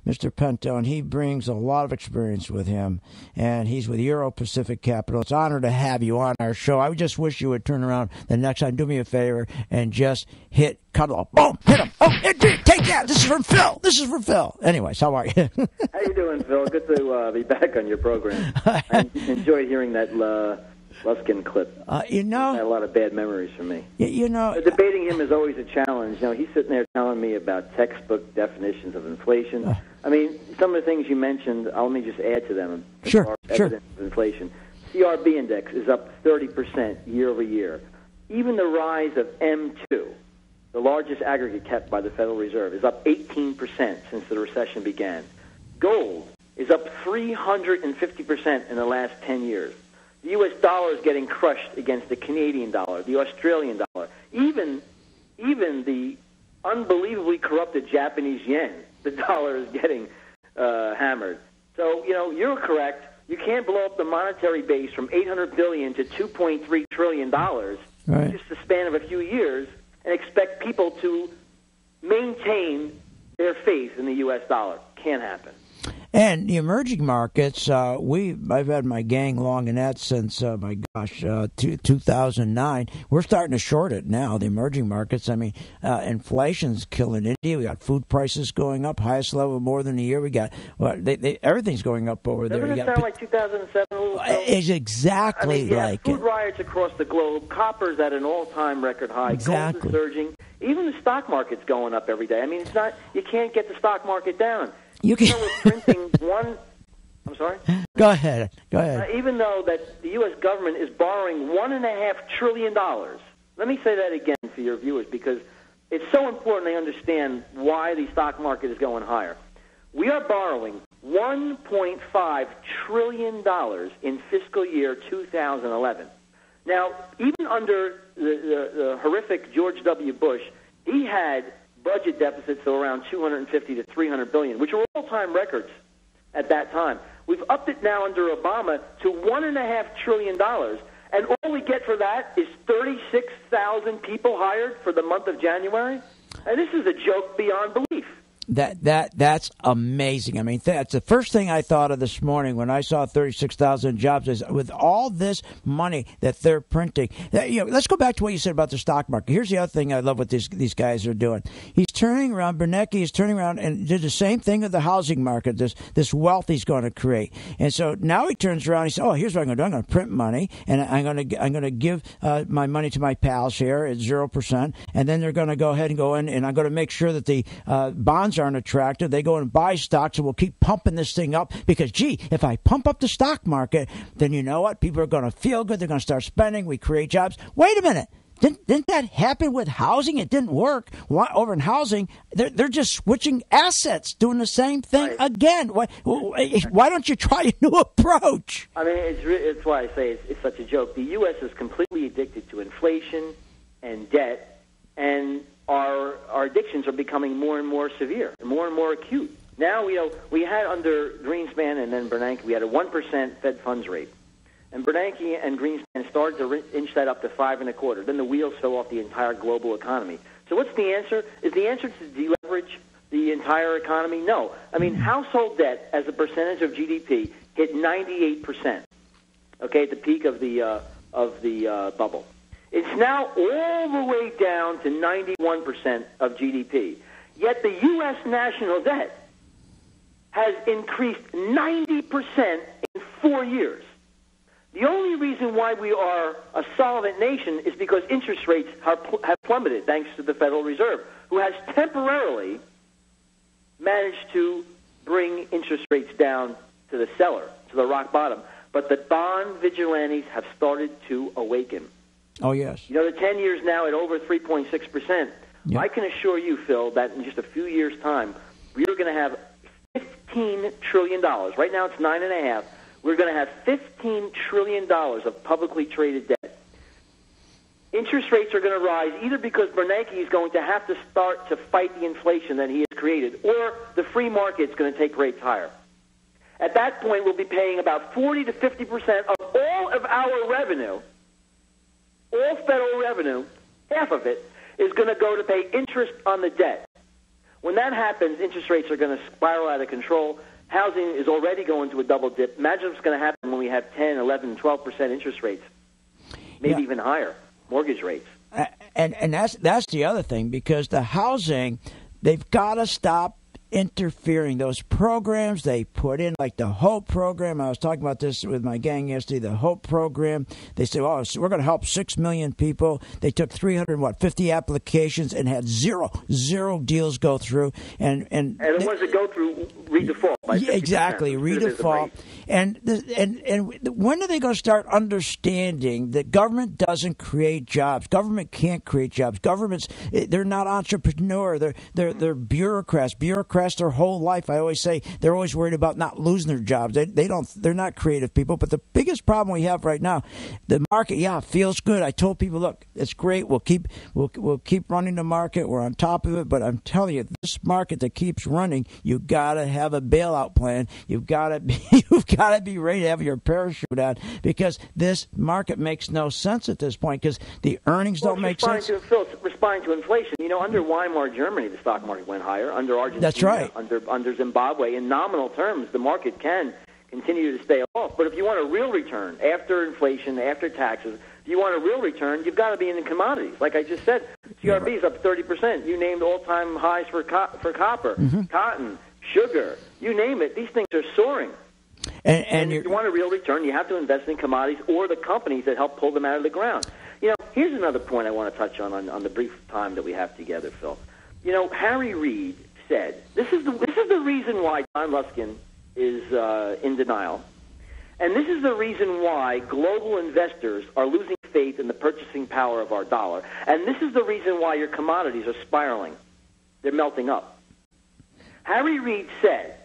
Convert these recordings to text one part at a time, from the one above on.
Mr. Pento, and he brings a lot of experience with him, and he's with Euro Pacific Capital. It's an honor to have you on our show. I just wish you would turn around the next time, do me a favor, and just cut off. Boom, hit him. Oh, take that. This is from Phil. This is from Phil. Anyways, how are you? How you doing, Phil? Good to be back on your program. I enjoyed hearing that Luskin clip. I had a lot of bad memories for me. Debating him is always a challenge. He's sitting there telling me about textbook definitions of inflation. I mean, some of the things you mentioned, let me just add to them. Sure. Evidence of inflation. CRB index is up 30% year over year. Even the rise of M2, the largest aggregate kept by the Federal Reserve, is up 18% since the recession began. Gold is up 350% in the last 10 years. The U.S. dollar is getting crushed against the Canadian dollar, the Australian dollar, even the unbelievably corrupted Japanese yen. The dollar is getting hammered. So, you're correct. You can't blow up the monetary base from $800 billion to $2.3 trillion in just the span of a few years and expect people to maintain their faith in the U.S. dollar. Can't happen. And the emerging markets, I've had my gang long in that since, 2009. We're starting to short it now, the emerging markets. I mean, inflation's killing India. We got food prices going up, highest level more than a year. We got, everything's going up over there. Doesn't it sound like 2007 a little bit? It's exactly like food it. Riots across the globe. Copper's at an all-time record high. Exactly. Gold is surging. Even the stock market's going up every day. I mean, you can't get the stock market down. You can. We're printing one. I'm sorry. Go ahead. Even though that the U.S. government is borrowing $1.5 trillion. Let me say that again for your viewers because it's so important they understand why the stock market is going higher. We are borrowing $1.5 trillion in fiscal year 2011. Now, even under the horrific George W. Bush, he had budget deficits of around $250 to $300 billion, which were all-time records at that time. We've upped it now under Obama to $1.5 trillion, and all we get for that is 36,000 people hired for the month of January. And this is a joke beyond belief. That's amazing. I mean, that's the first thing I thought of this morning when I saw 36,000 jobs. Is with all this money that they're printing. Let's go back to what you said about the stock market. Here's the other thing I love what these guys are doing. He's turning around. Bernanke is turning around and did the same thing with the housing market. This wealth he's going to create. And so now he turns around. And he says, "Oh, here's what I'm going to do. I'm going to print money, and I'm going to give my money to my pals here at 0%, and then they're going to go ahead and go in, and I'm going to make sure that the bonds aren't attractive. They go and buy stocks, and we'll keep pumping this thing up because, if I pump up the stock market, then you know what? People are going to feel good. They're going to start spending. We create jobs. Wait a minute. Didn't that happen with housing? It didn't work. Over in housing, they're just switching assets, doing the same thing again. Why don't you try a new approach? I mean, it's why I say it's such a joke. The U.S. is completely addicted to inflation and debt, and our addictions are becoming more and more severe and more acute. Now, we had under Greenspan and then Bernanke, we had a 1% Fed funds rate. And Bernanke and Greenspan started to inch that up to 5.25. Then the wheels fell off the entire global economy. So what's the answer? Is the answer to deleverage the entire economy? No. I mean, household debt as a percentage of GDP hit 98%, at the peak of the bubble. It's now all the way down to 91% of GDP. Yet the U.S. national debt has increased 90% in 4 years. The only reason why we are a solvent nation is because interest rates have plummeted thanks to the Federal Reserve, who has temporarily managed to bring interest rates down to the cellar, to the rock bottom. But the bond vigilantes have started to awaken. Oh, yes. The 10 years now at over 3.6%. Yep. I can assure you, Phil, that in just a few years' time, we are going to have $15 trillion. Right now it's $9.5. We're going to have $15 trillion of publicly traded debt. Interest rates are going to rise either because Bernanke is going to have to start to fight the inflation that he has created, or the free market is going to take rates higher. At that point, we'll be paying about 40 to 50% of all of our revenue, all federal revenue, half of it, is going to go to pay interest on the debt. When that happens, interest rates are going to spiral out of control. Housing is already going to a double dip. Imagine what's going to happen when we have 10, 11, 12% interest rates, maybe even higher mortgage rates. And that's the other thing, because the housing, they've got to stop interfering. Those programs they put in, like the HOPE program. I was talking about this with my gang yesterday. The HOPE program. They said, "Oh, so we're going to help 6 million people." They took 350 applications and had zero deals go through. And the ones that go through redefault. Exactly, redefault. And when are they going to start understanding that government doesn't create jobs? Government can't create jobs. Governments, they're not entrepreneur. They're bureaucrats. Bureaucrats their whole life. I always say they're always worried about not losing their jobs. They're not creative people. But the biggest problem we have right now, the market, feels good. I told people, look, it's great. We'll keep running the market. We're on top of it. But I'm telling you, this market that keeps running, you got to have a bailout plan. You've got to be ready to have your parachute on, because this market makes no sense at this point, because the earnings don't make sense. Responding to inflation. Under Weimar Germany, the stock market went higher. Under Argentina, that's right. Under Zimbabwe, in nominal terms, the market can continue to stay off. But if you want a real return after inflation, after taxes, if you want a real return, you've got to be in the commodities. Like I just said, CRB is up 30%. You named all-time highs for copper, cotton, sugar, you name it. These things are soaring. And if you want a real return, you have to invest in commodities or the companies that help pull them out of the ground. Here's another point I want to touch on the brief time that we have together, Phil. Harry Reid said, this is the reason why John Luskin is in denial, and this is the reason why global investors are losing faith in the purchasing power of our dollar, and this is the reason why your commodities are spiraling. They're melting up. Harry Reid said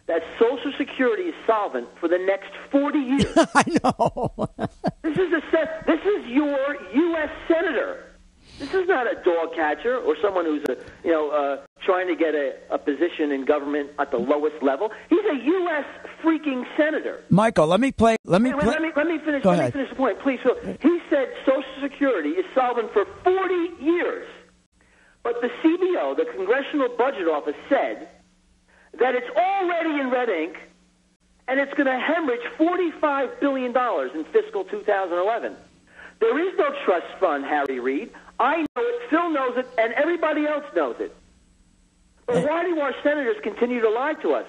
that Social Security is solvent for the next 40 years. I know. This is your U.S. senator. This is not a dog catcher or someone who's trying to get a position in government at the lowest level. He's a U.S. freaking senator. Michael, let me finish. Let me finish the point, please. So he said Social Security is solvent for 40 years, but the CBO, the Congressional Budget Office, said that it's already in red ink, and it's going to hemorrhage $45 billion in fiscal 2011. There is no trust fund, Harry Reid. I know it, Phil knows it, and everybody else knows it. But why do our senators continue to lie to us?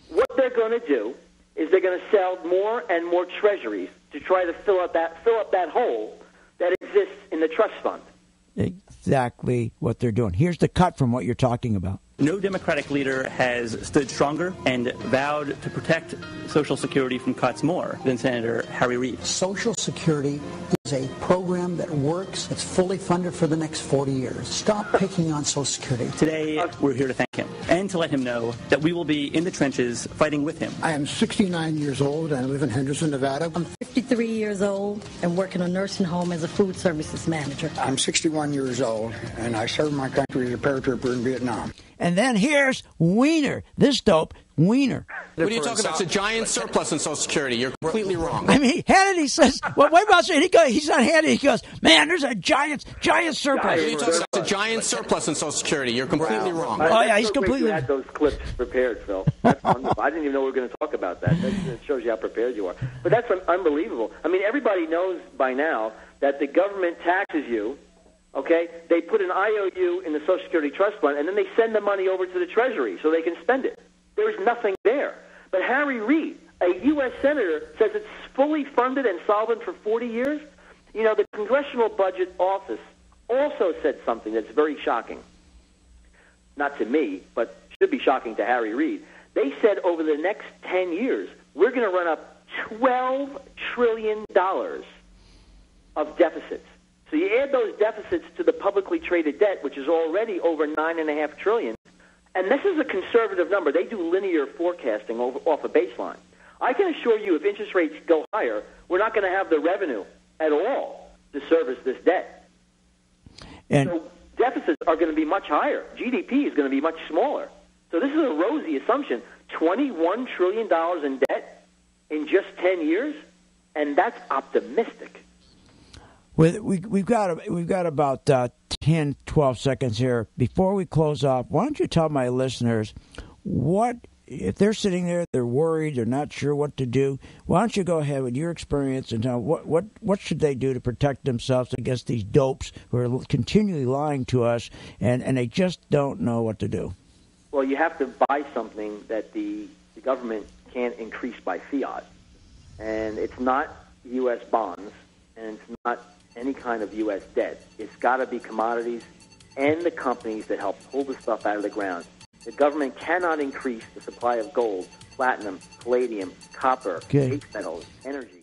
What they're going to do is they're going to sell more and more treasuries to try to fill up that hole that exists in the trust fund. Exactly what they're doing. Here's the cut from what you're talking about. No Democratic leader has stood stronger and vowed to protect Social Security from cuts more than Senator Harry Reid. Social Security is a program that works. It's fully funded for the next 40 years. Stop picking on Social Security. Today, we're here to thank him and to let him know that we will be in the trenches fighting with him. I am 69 years old and I live in Henderson, Nevada. I'm 53 years old and work in a nursing home as a food services manager. I'm 61 years old and I served my country as a paratrooper in Vietnam. And then here's Wiener, this dope, Wiener. What are you talking about? It's a giant surplus in Social Security. You're completely wrong. I mean, Hannity says, well, wait about it. He's on Hannity. He goes, man, there's a giant surplus. What are you talking about? It's a giant surplus in Social Security. You're completely wrong. Oh, yeah, he's completely wrong. You had those clips prepared, Phil. That's wonderful. I didn't even know we were going to talk about that. That shows you how prepared you are. But that's unbelievable. I mean, everybody knows by now that the government taxes you. Okay, they put an IOU in the Social Security Trust Fund, and then they send the money over to the Treasury so they can spend it. There's nothing there. But Harry Reid, a U.S. senator, says it's fully funded and solvent for 40 years. The Congressional Budget Office also said something that's very shocking. Not to me, but should be shocking to Harry Reid. They said over the next 10 years, we're going to run up $12 trillion of deficits. So you add those deficits to the publicly traded debt, which is already over $9.5 trillion, and this is a conservative number. They do linear forecasting off a baseline. I can assure you, if interest rates go higher, we're not going to have the revenue at all to service this debt. And so deficits are going to be much higher. GDP is going to be much smaller. So this is a rosy assumption. $21 trillion in debt in just 10 years, and that's optimistic. We've got about 10, 12 seconds here. Before we close off, why don't you tell my listeners what, if they're sitting there, they're worried, they're not sure what to do, why don't you go ahead with your experience and tell what should they do to protect themselves against these dopes who are continually lying to us and they just don't know what to do? Well, you have to buy something that the government can't increase by fiat. And it's not U.S. bonds, and it's not any kind of U.S. debt. It's got to be commodities and the companies that help pull the stuff out of the ground. The government cannot increase the supply of gold, platinum, palladium, copper, base metals, energy.